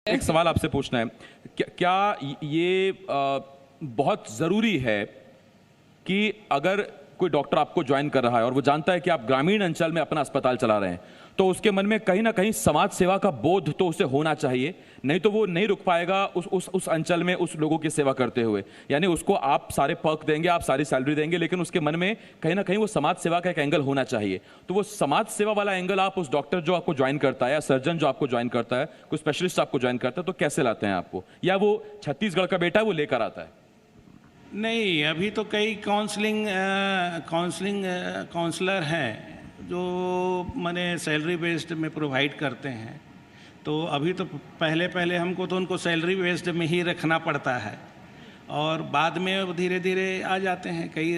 एक सवाल आपसे पूछना है, क्या ये बहुत ज़रूरी है कि अगर कोई डॉक्टर आपको ज्वाइन कर रहा है और वो जानता है कि आप ग्रामीण अंचल में अपना अस्पताल चला रहे हैं, तो उसके मन में कहीं ना कहीं समाज सेवा का बोध तो उसे होना चाहिए, नहीं तो वो नहीं रुक पाएगा उस अंचल में उस लोगों की सेवा करते हुए। यानी उसको आप सारे पर्क देंगे, आप सारी सैलरी देंगे, लेकिन उसके मन में कहीं ना कहीं वो समाज सेवा का एक एंगल होना चाहिए। तो वो समाज सेवा वाला एंगल आप उस डॉक्टर जो आपको ज्वाइन करता है या सर्जन जो आपको ज्वाइन करता है, कोई स्पेशलिस्ट आपको ज्वाइन करता है, तो कैसे लाते हैं आपको, या वो छत्तीसगढ़ का बेटा है वो लेकर आता है? नहीं, अभी तो कई काउंसलर हैं जो माने सैलरी बेस्ड में प्रोवाइड करते हैं। तो अभी तो पहले पहले हमको तो उनको सैलरी बेस्ड में ही रखना पड़ता है और बाद में वो धीरे धीरे आ जाते हैं। कई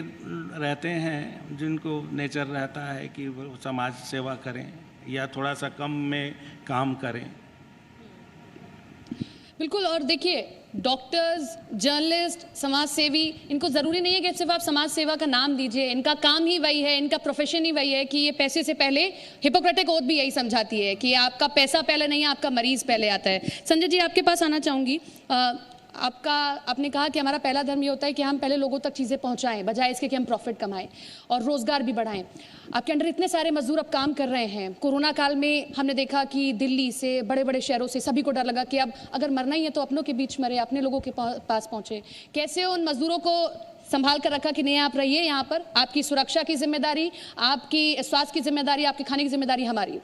रहते हैं जिनको नेचर रहता है कि वो समाज सेवा करें या थोड़ा सा कम में काम करें। बिल्कुल। और देखिए, डॉक्टर्स, जर्नलिस्ट, समाज सेवी, इनको ज़रूरी नहीं है कि सिर्फ आप समाज सेवा का नाम दीजिए। इनका काम ही वही है, इनका प्रोफेशन ही वही है कि ये पैसे से पहले, हिपोक्रेटिक ओथ भी यही समझाती है कि आपका पैसा पहले नहीं, आपका मरीज पहले आता है। संजय जी, आपके पास आना चाहूँगी। आपने कहा कि हमारा पहला धर्म ये होता है कि हम पहले लोगों तक चीज़ें पहुंचाएं, बजाय इसके कि हम प्रॉफिट कमाएं और रोज़गार भी बढ़ाएं। आपके अंडर इतने सारे मजदूर अब काम कर रहे हैं। कोरोना काल में हमने देखा कि दिल्ली से, बड़े बड़े शहरों से सभी को डर लगा कि अब अगर मरना ही है तो अपनों के बीच मरे, अपने लोगों के पास पहुँचे। कैसे उन मजदूरों को संभाल कर रखा कि नहीं, आप रहिए यहाँ पर, आपकी सुरक्षा की जिम्मेदारी, आपकी स्वास्थ्य की जिम्मेदारी, आपके खाने की जिम्मेदारी हमारी।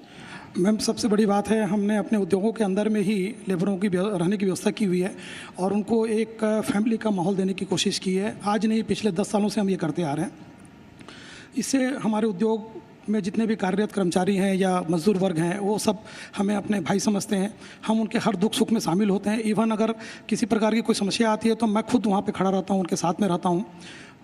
मैम, सबसे बड़ी बात है, हमने अपने उद्योगों के अंदर में ही लेबरों की रहने की व्यवस्था की हुई है और उनको एक फैमिली का माहौल देने की कोशिश की है। आज नहीं, पिछले 10 सालों से हम ये करते आ रहे हैं। इससे हमारे उद्योग में जितने भी कार्यरत कर्मचारी हैं या मजदूर वर्ग हैं, वो सब हमें अपने भाई समझते हैं। हम उनके हर दुख सुख में शामिल होते हैं। इवन अगर किसी प्रकार की कोई समस्या आती है तो मैं खुद वहाँ पे खड़ा रहता हूँ, उनके साथ में रहता हूँ।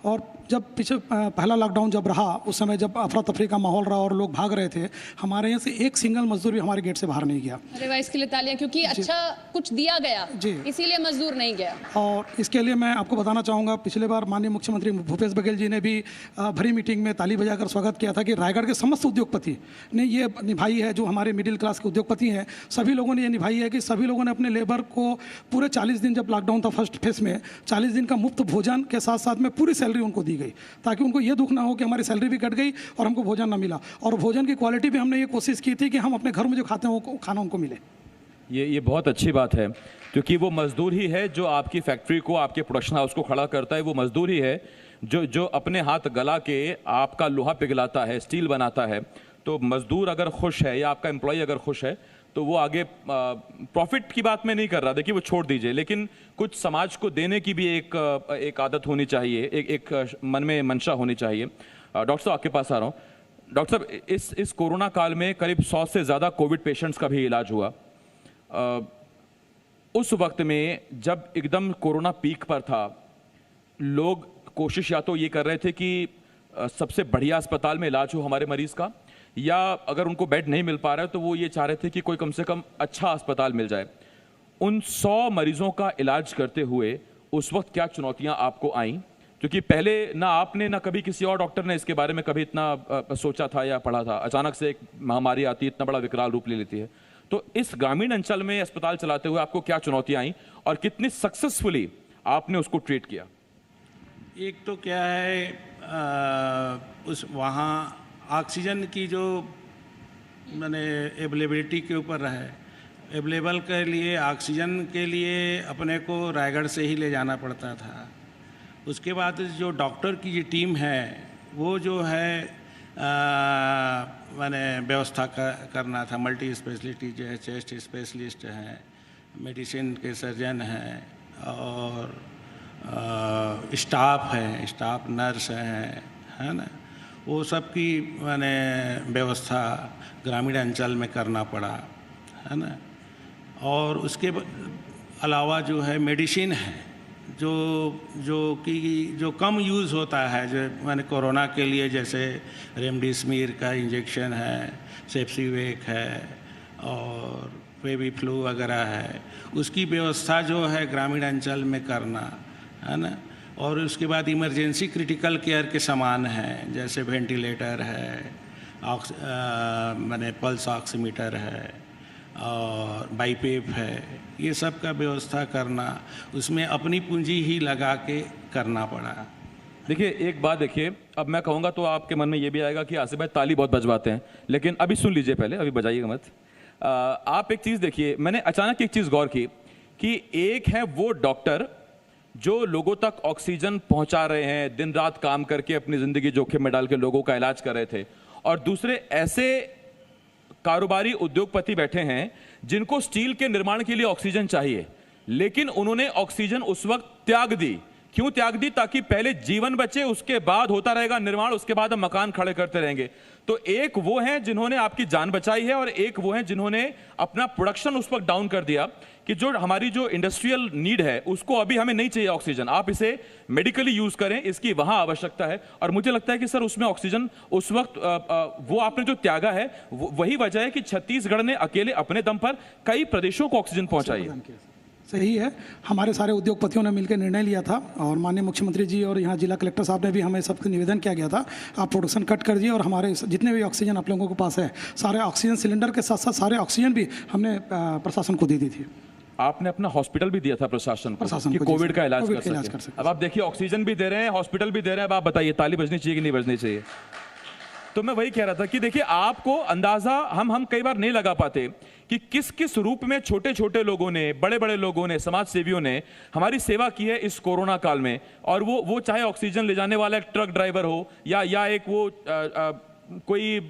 और जब पीछे पहला लॉकडाउन जब रहा, उस समय जब अफरा तफरी का माहौल रहा और लोग भाग रहे थे, हमारे यहाँ से एक सिंगल मजदूर भी हमारे गेट से बाहर नहीं गया। अरे वाह, इसके लिए तालियां, क्योंकि अच्छा कुछ दिया गया जी, इसीलिए मजदूर नहीं गया। और इसके लिए मैं आपको बताना चाहूँगा, पिछले बार माननीय मुख्यमंत्री भूपेश बघेल जी ने भी भरी मीटिंग में ताली बजाकर स्वागत किया था कि रायगढ़ के समस्त उद्योगपति ने ये निभाई है, जो हमारे मिडिल क्लास के उद्योगपति हैं, सभी लोगों ने ये निभाई है कि सभी लोगों ने अपने लेबर को पूरे 40 दिन, जब लॉकडाउन था फर्स्ट फेज में, 40 दिन का मुफ्त भोजन के साथ साथ में पूरी सैलरी उनको दी गई, ताकि उनको ये दुख ना हो कि हमारी सैलरी भी कट गई और हमको भोजन ना मिला। और भोजन की क्वालिटी भी हमने ये कोशिश की थी कि हम अपने घर में जो खाते हैं वो खाना उनको मिले। ये बहुत अच्छी बात है, क्योंकि वो मजदूर ही है जो आपकी फैक्ट्री को, आपके प्रोडक्शन हाउस को खड़ा करता है। वो मजदूर ही है जो अपने हाथ गला के आपका लोहा पिघलाता है, स्टील बनाता है। तो मजदूर अगर खुश है या आपका एम्प्लॉय अगर खुश है तो वो आगे प्रॉफिट की बात में नहीं कर रहा, देखिए वो छोड़ दीजिए, लेकिन कुछ समाज को देने की भी एक आदत होनी चाहिए, एक मन में मंशा होनी चाहिए। डॉक्टर साहब, आपके पास आ रहा हूँ। डॉक्टर साहब, इस कोरोना काल में करीब 100 से ज़्यादा कोविड पेशेंट्स का भी इलाज हुआ। उस वक्त में जब एकदम कोरोना पीक पर था, लोग कोशिश या तो ये कर रहे थे कि सबसे बढ़िया अस्पताल में इलाज हो हमारे मरीज़ का, या अगर उनको बेड नहीं मिल पा रहा है तो वो ये चाह रहे थे कि कोई कम से कम अच्छा अस्पताल मिल जाए। उन 100 मरीजों का इलाज करते हुए उस वक्त क्या चुनौतियां आपको आईं? क्योंकि पहले ना आपने ना कभी किसी और डॉक्टर ने इसके बारे में कभी इतना सोचा था या पढ़ा था। अचानक से एक महामारी आती है, इतना बड़ा विकराल रूप ले लेती है। तो इस ग्रामीण अंचल में अस्पताल चलाते हुए आपको क्या चुनौतियां आई और कितनी सक्सेसफुली आपने उसको ट्रीट किया? एक तो क्या है, उस वहाँ ऑक्सीजन की जो मैंने अवेलेबिलिटी के ऊपर है, अवेलेबल के लिए ऑक्सीजन के लिए अपने को रायगढ़ से ही ले जाना पड़ता था। उसके बाद जो डॉक्टर की जो टीम है, वो जो है मैंने व्यवस्था करना था। मल्टी स्पेशलिटी जो है, चेस्ट स्पेशलिस्ट हैं, मेडिसिन के सर्जन हैं और स्टाफ हैं, स्टाफ नर्स हैं, है ना, वो सब की मैंने व्यवस्था ग्रामीण अंचल में करना पड़ा, है ना। और उसके अलावा जो है मेडिसिन है जो कम यूज़ होता है, जो मैंने कोरोना के लिए, जैसे रेमडेसिविर का इंजेक्शन है, सेप्सिवेक है और फेविफ्लू वगैरह है, उसकी व्यवस्था जो है ग्रामीण अंचल में करना, है ना। और उसके बाद इमरजेंसी क्रिटिकल केयर के सामान हैं, जैसे वेंटिलेटर है, मैंने पल्स ऑक्सीमीटर है और बाईपेप है, ये सब का व्यवस्था करना, उसमें अपनी पूंजी ही लगा के करना पड़ा। देखिए एक बात देखिए, अब मैं कहूँगा तो आपके मन में ये भी आएगा कि आसिफ भाई ताली बहुत बजवाते हैं, लेकिन अभी सुन लीजिए पहले, अभी बजाइएगा मत। आप एक चीज़ देखिए, मैंने अचानक एक चीज़ गौर की कि एक है वो डॉक्टर जो लोगों तक ऑक्सीजन पहुंचा रहे हैं, दिन रात काम करके अपनी ज़िंदगी जोखिम में डाल के लोगों का इलाज कर रहे थे, और दूसरे ऐसे कारोबारी उद्योगपति बैठे हैं जिनको स्टील के निर्माण के लिए ऑक्सीजन चाहिए, लेकिन उन्होंने ऑक्सीजन उस वक्त त्याग दी। क्यों त्याग दी? ताकि पहले जीवन बचे, उसके बाद होता रहेगा निर्माण, उसके बाद हम मकान खड़े करते रहेंगे। तो एक वो हैं जिन्होंने आपकी जान बचाई है, और एक वो हैं जिन्होंने अपना प्रोडक्शन उस वक्त डाउन कर दिया कि जो हमारी जो इंडस्ट्रियल नीड है उसको अभी हमें नहीं चाहिए ऑक्सीजन, आप इसे मेडिकली यूज करें, इसकी वहां आवश्यकता है। और मुझे लगता है कि सर उसमें ऑक्सीजन उस वक्त वो आपने जो त्यागा है वही वजह है कि छत्तीसगढ़ ने अकेले अपने दम पर कई प्रदेशों को ऑक्सीजन पहुंचाई है। सही है, हमारे सारे उद्योगपतियों ने मिलकर निर्णय लिया था, और माननीय मुख्यमंत्री जी और यहाँ जिला कलेक्टर साहब ने भी हमें सबको निवेदन किया गया था, आप प्रोडक्शन कट कर दिए और हमारे जितने भी ऑक्सीजन आप लोगों के पास है, सारे ऑक्सीजन सिलेंडर के साथ साथ सारे ऑक्सीजन भी हमने प्रशासन को दे दी थी। आपने अपना हॉस्पिटल भी दिया था प्रशासन को कि को, कोविड का इलाज कोविड कर सके। अब आप देखिए ऑक्सीजन भी दे रहे हैं, हॉस्पिटल भी दे रहे हैं, अब आप बताइए ताली बजनी चाहिए कि नहीं बजनी चाहिए? तो मैं वही कह रहा था कि देखिए आपको अंदाजा हम कई बार नहीं लगा पाते कि किस किस रूप में छोटे छोटे लोगों ने, बड़े बड़े लोगों ने, समाज सेवियों ने हमारी सेवा की है इस कोरोना काल में। और वो चाहे ऑक्सीजन ले जाने वाला एक ट्रक ड्राइवर हो, या एक वो कोई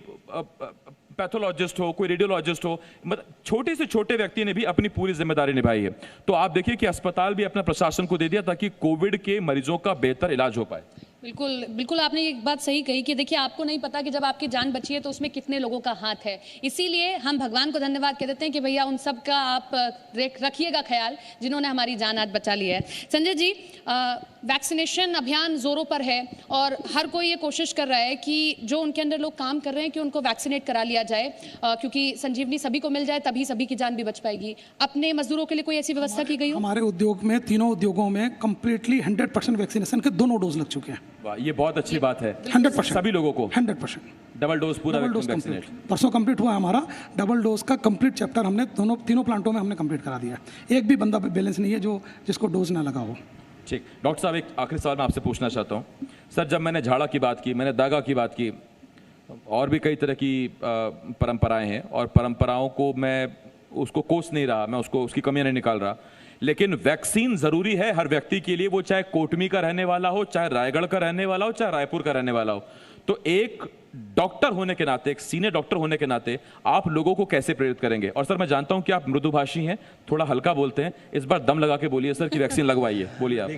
पैथोलॉजिस्ट हो, कोई रेडियोलॉजिस्ट हो, मतलब छोटे से छोटे व्यक्ति ने भी अपनी पूरी जिम्मेदारी निभाई है। तो आप देखिए कि अस्पताल भी अपना प्रशासन को दे दिया ताकि कोविड के मरीजों का बेहतर इलाज हो पाए। बिल्कुल बिल्कुल, आपने एक बात सही कही कि देखिए आपको नहीं पता कि जब आपकी जान बची है तो उसमें कितने लोगों का हाथ है। इसीलिए हम भगवान को धन्यवाद कह देते हैं कि भैया उन सब का आप रखिएगा ख्याल जिन्होंने हमारी जान आज बचा ली है। संजय जी, वैक्सीनेशन अभियान जोरों पर है और हर कोई ये कोशिश कर रहा है कि जो उनके अंदर लोग काम कर रहे हैं कि उनको वैक्सीनेट करा लिया जाए, क्योंकि संजीवनी सभी को मिल जाए तभी सभी की जान भी बच पाएगी। अपने मजदूरों के लिए कोई ऐसी व्यवस्था की गई हो? हमारे उद्योग में, तीनों उद्योगों में कंप्लीटली 100% वैक्सीनेशन के दोनों डोज लग चुके हैं। ये बहुत अच्छी बात है। 100% सभी लोगों को 100% डबल डोज पूरा कंप्लीट परसों कंप्लीट हुआ हमारा। डबल डोज का कंप्लीट चैप्टर हमने तीनों प्लांटों में हमने कंप्लीट करा दिया। एक भी बंदा बैलेंस नहीं है जिसको डोज ना लगा हो। ठीक, डॉक्टर साहब एक आखिरी सवाल मैं आपसे पूछना चाहता हूँ। सर, जब मैंने झाड़ा की बात की, मैंने दागा की बात की, और भी कई तरह की परंपराएं हैं, और परंपराओं को मैं उसको कोस नहीं रहा, मैं उसकी कमियां नहीं निकाल रहा, लेकिन वैक्सीन जरूरी है हर व्यक्ति के लिए, वो चाहे कोटमी का रहने वाला हो, चाहे रायगढ़ का रहने वाला हो, चाहे रायपुर का रहने वाला हो। तो एक डॉक्टर होने के नाते, एक सीनियर डॉक्टर होने के नाते आप लोगों को कैसे प्रेरित करेंगे? और सर मैं जानता हूं कि आप मृदुभाषी हैं, थोड़ा हल्का बोलते हैं, इस बार दम लगा के बोलिए सर कि वैक्सीन लगवाइए। बोलिए आप।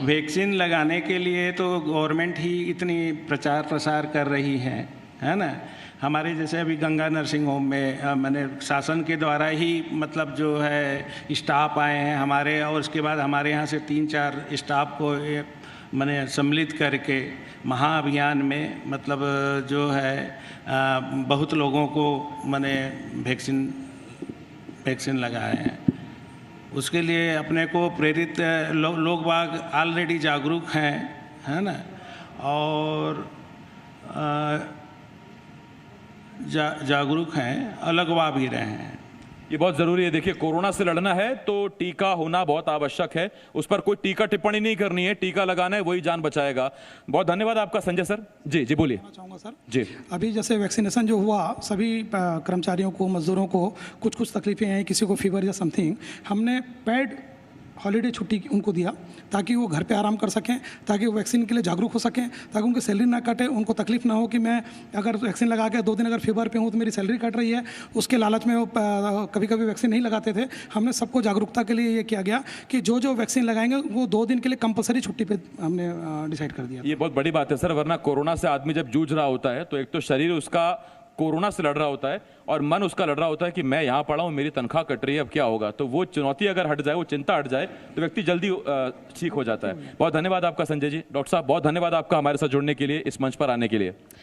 वैक्सीन लगाने के लिए तो गवर्नमेंट ही इतनी प्रचार प्रसार कर रही है ना। हमारे जैसे अभी गंगा नर्सिंग होम में मैंने शासन के द्वारा ही मतलब जो है स्टाफ आए हैं हमारे, और उसके बाद हमारे यहाँ से 3-4 स्टाफ को मैंने सम्मिलित करके महाअभियान में मतलब जो है बहुत लोगों को मैंने वैक्सीन लगाए हैं। उसके लिए अपने को प्रेरित लोग बाग ऑलरेडी जागरूक हैं, है ना, और जागरूक हैं, अलगवा भी रहे हैं। ये बहुत जरूरी है। देखिए कोरोना से लड़ना है तो टीका होना बहुत आवश्यक है, उस पर कोई टीका टिप्पणी नहीं करनी है, टीका लगाना है, वही जान बचाएगा। बहुत धन्यवाद आपका संजय सर। जी बोलिए। चाहूँगा सर जी, अभी जैसे वैक्सीनेशन जो हुआ, सभी कर्मचारियों को, मजदूरों को कुछ तकलीफें हैं, किसी को फीवर या समथिंग, हमने पेड हॉलीडे छुट्टी उनको दिया ताकि वो घर पे आराम कर सकें, ताकि वो वैक्सीन के लिए जागरूक हो सकें, ताकि उनकी सैलरी ना कटे, उनको तकलीफ ना हो कि मैं अगर वैक्सीन लगा के 2 दिन अगर फीवर पे हूँ तो मेरी सैलरी कट रही है। उसके लालच में वो कभी कभी वैक्सीन नहीं लगाते थे। हमने सबको जागरूकता के लिए ये किया गया कि जो वैक्सीन लगाएंगे वो 2 दिन के लिए कंपलसरी छुट्टी पे हमने डिसाइड कर दिया। ये बहुत बड़ी बात है सर, वरना कोरोना से आदमी जब जूझ रहा होता है तो एक तो शरीर उसका कोरोना से लड़ रहा होता है और मन उसका लड़ रहा होता है कि मैं यहाँ पड़ा हूँ, मेरी तनख्वाह कट रही है, अब क्या होगा। तो वो चुनौती अगर हट जाए, वो चिंता हट जाए, तो व्यक्ति जल्दी ठीक हो जाता है। बहुत धन्यवाद आपका संजय जी। डॉक्टर साहब बहुत धन्यवाद आपका हमारे साथ जुड़ने के लिए, इस मंच पर आने के लिए।